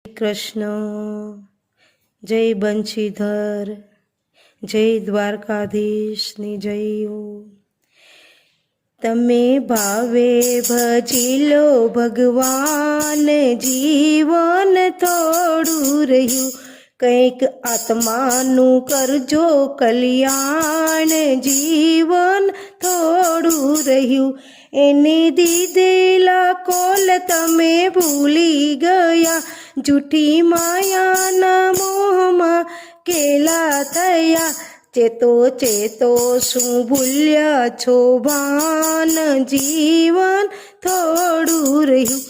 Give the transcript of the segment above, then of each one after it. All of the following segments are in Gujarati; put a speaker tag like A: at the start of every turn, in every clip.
A: કૃષ્ણ. જય બંશીધર, જય દ્વારકાધીશની જય હો. તમે ભાવે ભજી લો ભગવાન, જીવન થોડું રહ્યું, કંઈક આત્માનું કરજો કલ્યાણ, જીવન થોડું રહ્યું. એને દીધેલા કોલ તમે ભૂલી ગયા, જૂઠી માયાના મોહમાં કેલા થયા. ચેતો ચેતો શું ભૂલ્યા છો ભાન, જીવન થોડું રહ્યું.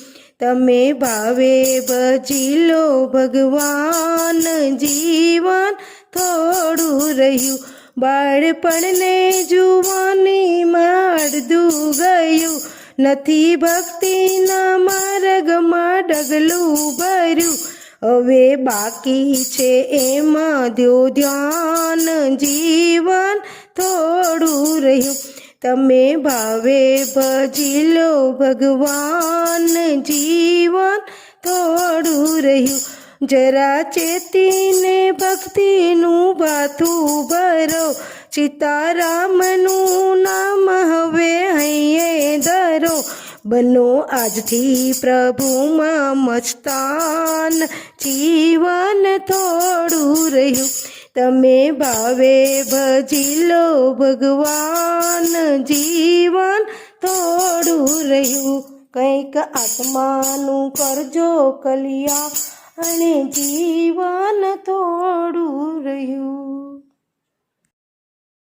A: તમે ભાવે ભજી લો ભગવાન, જીવન થોડું રહ્યું. બાળપણને જુવાનીમાં અડધું ગયું, નથી ભક્તિના માર્ગમાં ડગલું ભર્યું. હવે બાકી છે એમાં દ્યો ધ્યાન, જીવન થોડું રહ્યું. તમે ભાવે ભજી લો ભગવાન, જીવન થોડું રહ્યું. જરા ચેતીને ભક્તિનું ભાથું ભરો, સીતારામનું નામ હવે હૈયે ધરો. બનો આજથી પ્રભુમાં મસ્તાન, જીવન થોડું રહ્યું. તમે ભાવે ભજી લો ભગવાન, જીવન થોડું રહ્યું. કંઈક આત્માનું કરજો કલ્યાણ, અને જીવન થોડું રહ્યું.